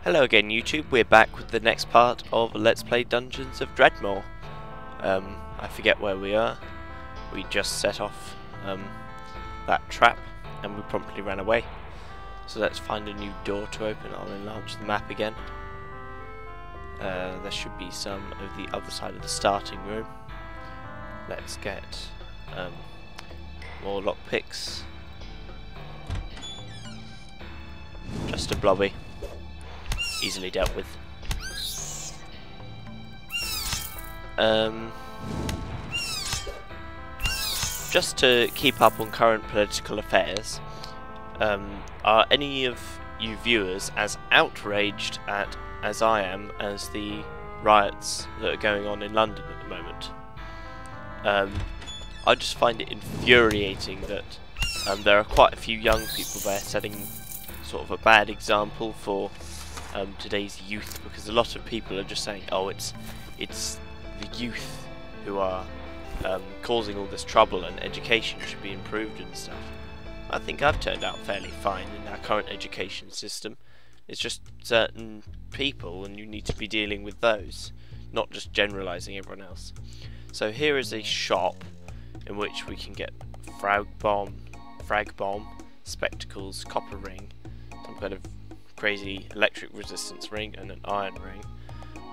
Hello again YouTube, we're back with the next part of Let's Play Dungeons of Dredmor. I forget where we are. We just set off that trap and we promptly ran away. So let's find a new door to open. I'll enlarge the map again. There should be some of the other side of the starting room. Let's get more lockpicks. Just a blobby. Easily dealt with. Just to keep up on current political affairs, are any of you viewers as outraged as I am as the riots that are going on in London at the moment? I just find it infuriating that there are quite a few young people there setting sort of a bad example for today's youth, because a lot of people are just saying, oh, it's the youth who are causing all this trouble and education should be improved and stuff. I think I've turned out fairly fine in our current education system. It's just certain people and you need to be dealing with those, not just generalising everyone else. So here is a shop in which we can get frag bomb, spectacles, copper ring, some kind of crazy electric resistance ring and an iron ring.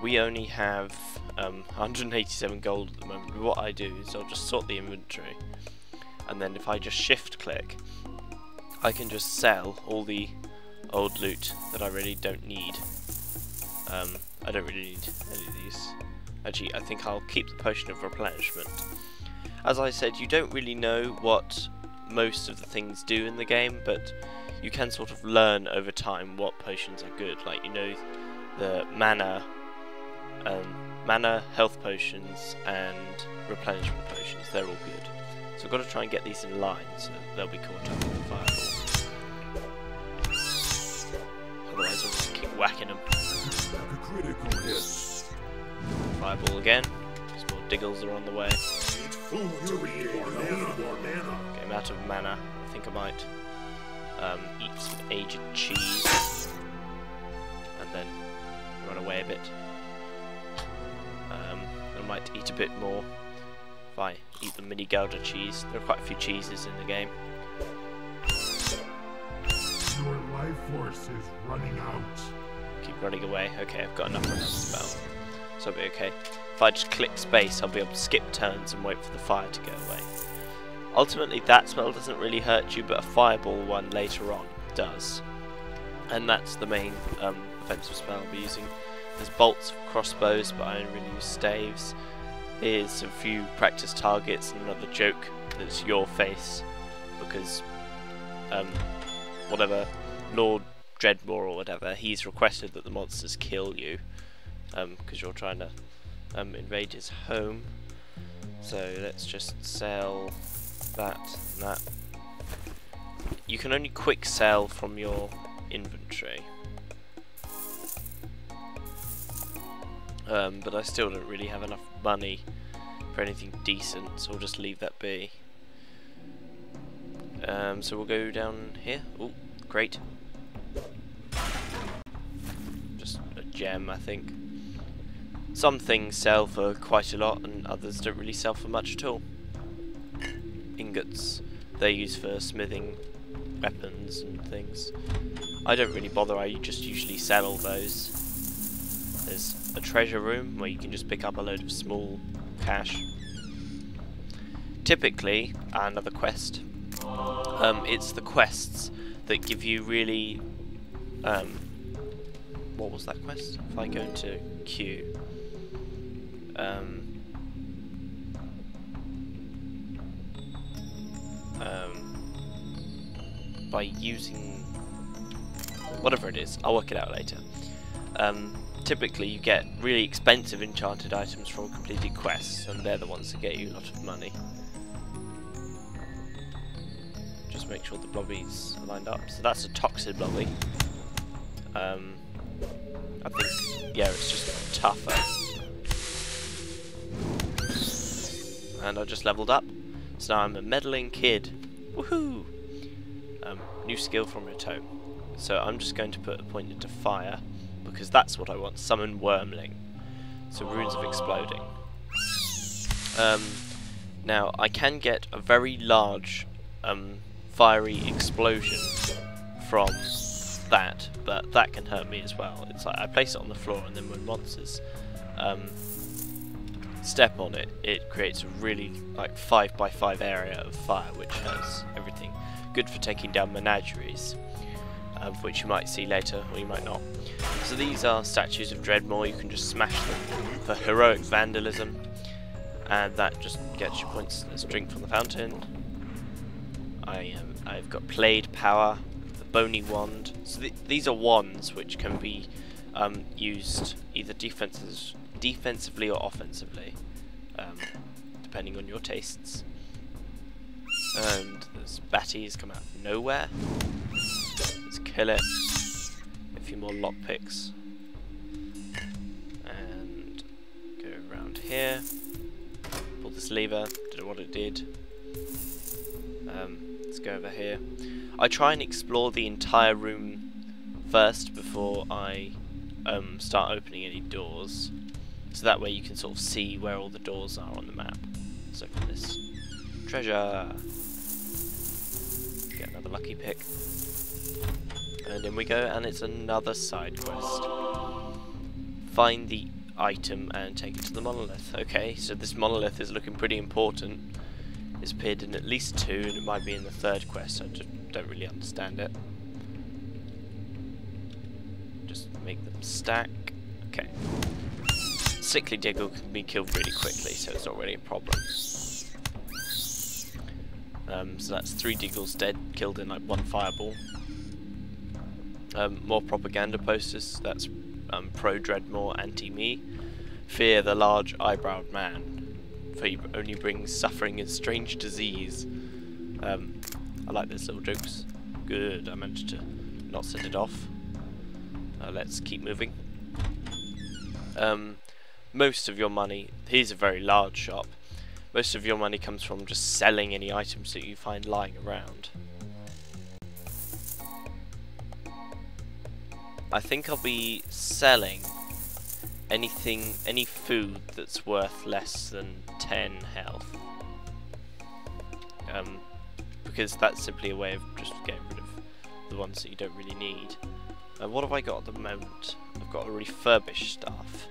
We only have 187 gold at the moment. What I do is I'll just sort the inventory, and then if I just shift click, I can just sell all the old loot that I really don't need. I don't really need any of these. Actually, I think I'll keep the potion of replenishment. As I said, you don't really know what most of the things do in the game, but you can sort of learn over time what potions are good. Like, you know, the mana, health potions and replenishment potions, they're all good. So I've got to try and get these in line so they'll be caught up with the fireball. Otherwise I'll just keep whacking them. Critical hit. Fireball again, because more diggles are on the way. Okay, I'm out of mana. I think I might eat some aged cheese and then run away a bit. I might eat a bit more if I eat the mini Gouda cheese. There are quite a few cheeses in the game. Your life force is running out. Keep running away. Okay, I've got enough of that spell, so I'll be okay. If I just click space, I'll be able to skip turns and wait for the fire to go away. Ultimately, that spell doesn't really hurt you, but a fireball one later on does. And that's the main offensive spell I'll be using. There's bolts, crossbows, but I only really use staves. Here's a few practice targets and another joke that's your face, because whatever, Lord Dredmor or whatever, he's requested that the monsters kill you, because you're trying to invade his home. So let's just sell that and that. You can only quick sell from your inventory, but I still don't really have enough money for anything decent, so we'll just leave that be. So we'll go down here. Oh, great. Just a gem, I think. Some things sell for quite a lot and others don't really sell for much at all. Ingots, they're used for smithing weapons and things. I don't really bother, I just usually sell all those. There's a treasure room where you can just pick up a load of small cash. Typically, another quest. It's the quests that give you really... what was that quest? If I go into Q... by using whatever it is, I'll work it out later. Typically you get really expensive enchanted items from completed quests, and they're the ones that get you a lot of money. Just make sure the blobbies are lined up. So that's a toxic blobby. I think, yeah, it's just tougher. And I just leveled up, so now I'm a meddling kid. Woohoo! New skill from your tome. So I'm just going to put a point into fire, because that's what I want. Summon Wormling. So runes of exploding. Now I can get a very large fiery explosion from that, but that can hurt me as well. It's like I place it on the floor, and then when monsters step on it, it creates a really like 5x5 area of fire, which hurts everything. Good for taking down menageries, which you might see later, or you might not. So these are statues of Dredmor. You can just smash them for heroic vandalism, and that just gets you points. There's a drink from the fountain. I've got Played Power, the Bony Wand. So these are wands which can be used either defensively or offensively, depending on your tastes. And there's Batties come out of nowhere. Let's kill it. A few more lockpicks. And go around here. Pull this lever. Don't know what it did. Let's go over here. I try and explore the entire room first before I start opening any doors. So that way you can sort of see where all the doors are on the map. So for this treasure, get another lucky pick, and in we go, and it's another side quest. Find the item and take it to the monolith. Okay, so this monolith is looking pretty important. It's appeared in at least 2, and it might be in the 3rd quest. I just don't really understand it. Just make them stack. Okay. Sickly Diggle can be killed really quickly, so it's not really a problem. So that's 3 Diggles dead, killed in like 1 fireball. More propaganda posters. That's pro Dredmor, anti me. Fear the large eyebrowed man, for he only brings suffering and strange disease. I like those little jokes. Good, I managed to not set it off. Let's keep moving. Most of your money, here's a very large shop, most of your money comes from just selling any items that you find lying around. I think I'll be selling anything, any food that's worth less than 10 health. Because that's simply a way of just getting rid of the ones that you don't really need. What have I got at the moment? I've got a refurbished staff.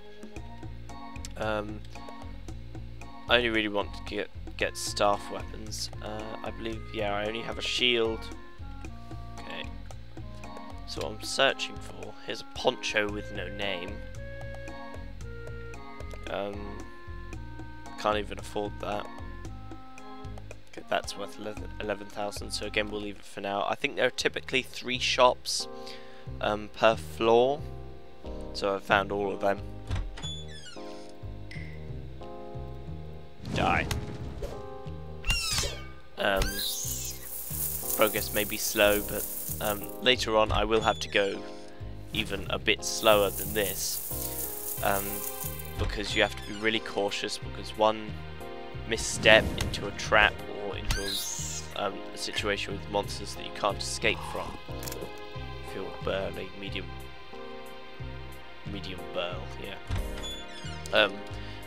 I only really want to get staff weapons. I believe, yeah, I only have a shield. Okay. So what I'm searching for, here's a poncho with no name. Can't even afford that. Okay, that's worth 11,000, so again we'll leave it for now. I think there are typically 3 shops per floor, so I've found all of them. Die. Progress may be slow, but later on I will have to go even a bit slower than this, because you have to be really cautious, because one misstep into a trap or into a situation with monsters that you can't escape from. Feel burly, medium burl, yeah.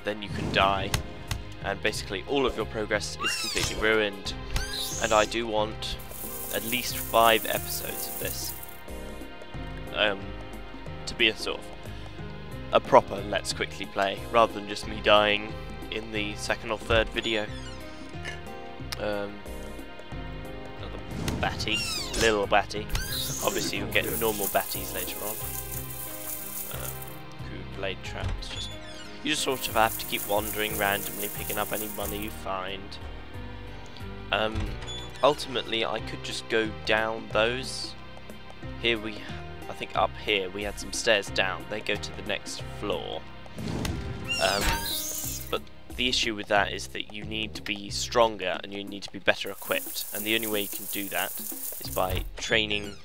Then you can die, and basically all of your progress is completely ruined. And I do want at least 5 episodes of this to be a sort of a proper Let's Quickly Play, rather than just me dying in the 2nd or 3rd video. Another batty, little batty. Obviously you'll get normal batties later on. Crude blade traps. You just sort of have to keep wandering randomly, picking up any money you find. Ultimately, I could just go down those. Here I think up here we had some stairs down. They go to the next floor. But the issue with that is that you need to be stronger and you need to be better equipped. And the only way you can do that is by training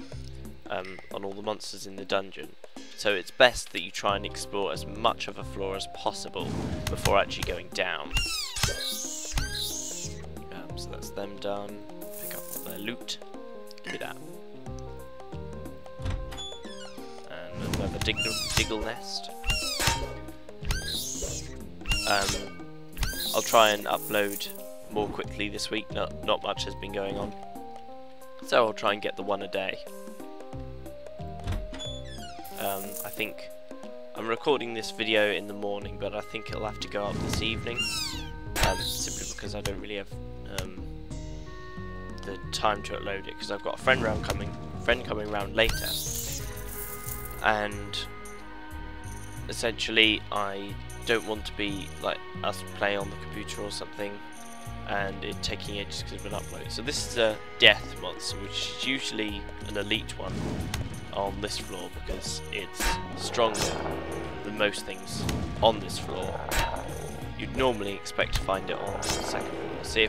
on all the monsters in the dungeon. So it's best that you try and explore as much of a floor as possible before actually going down. So that's them done. Pick up all their loot. Give me that. And another diggle nest. I'll try and upload more quickly this week. Not much has been going on, so I'll try and get the one a day. I think I'm recording this video in the morning, but I think it'll have to go up this evening, simply because I don't really have the time to upload it, because I've got a friend coming round later, and essentially I don't want to be like us playing on the computer or something and it taking ages because of an upload. So this is a death monster, which is usually an elite one on this floor because it's stronger than most things on this floor. You'd normally expect to find it on the second floor. See,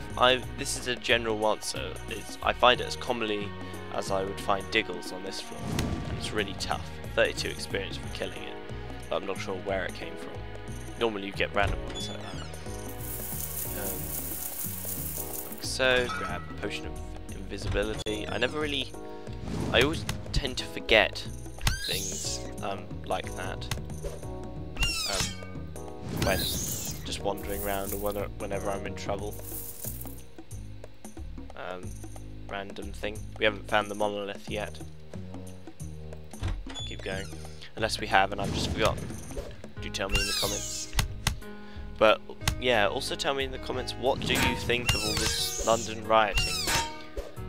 this is a general monster. I find it as commonly as I would find diggles on this floor, and it's really tough. 32 experience for killing it, but I'm not sure where it came from. Normally you get random ones like that. Like so, grab potion of invisibility. I always tend to forget things like that when just wandering around or whenever I'm in trouble. Random thing. We haven't found the monolith yet. Keep going. Unless we have and I've just forgotten. Do tell me in the comments. But yeah, also tell me in the comments, what do you think of all this London rioting?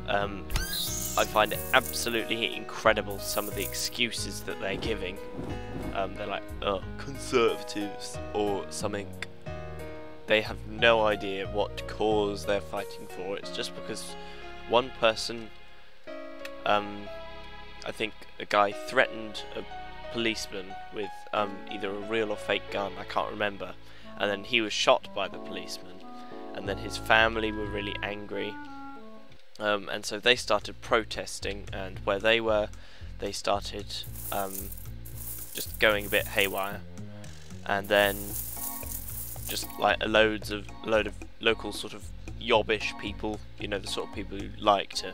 I find it absolutely incredible, some of the excuses that they're giving. They're like, oh, conservatives or something. They have no idea what cause they're fighting for. It's just because one person, I think a guy threatened a policeman with either a real or fake gun, I can't remember, and then he was shot by the policeman, and then his family were really angry, and so they started protesting, and where they were, they started just going a bit haywire, and then just like a load of local sort of yobbish people, you know, the sort of people who like to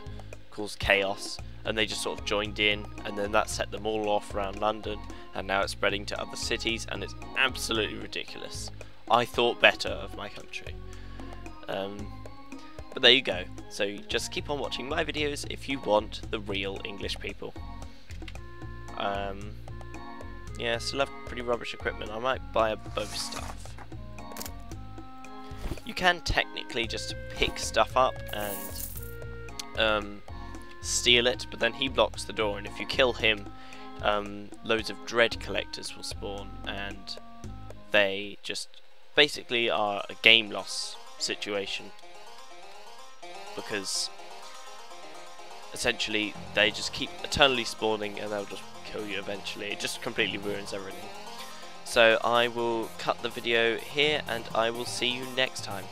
cause chaos, and they just sort of joined in, and then that set them all off around London, and now it's spreading to other cities, and it's absolutely ridiculous. I thought better of my country. But there you go. So just keep on watching my videos if you want the real English people. Yeah, still have pretty rubbish equipment. I might buy a bow staff. You can technically just pick stuff up and steal it, but then he blocks the door, and if you kill him, loads of dread collectors will spawn, and they just basically are a game loss situation, because essentially they just keep eternally spawning and they'll just kill you eventually. It just completely ruins everything. So I will cut the video here and I will see you next time.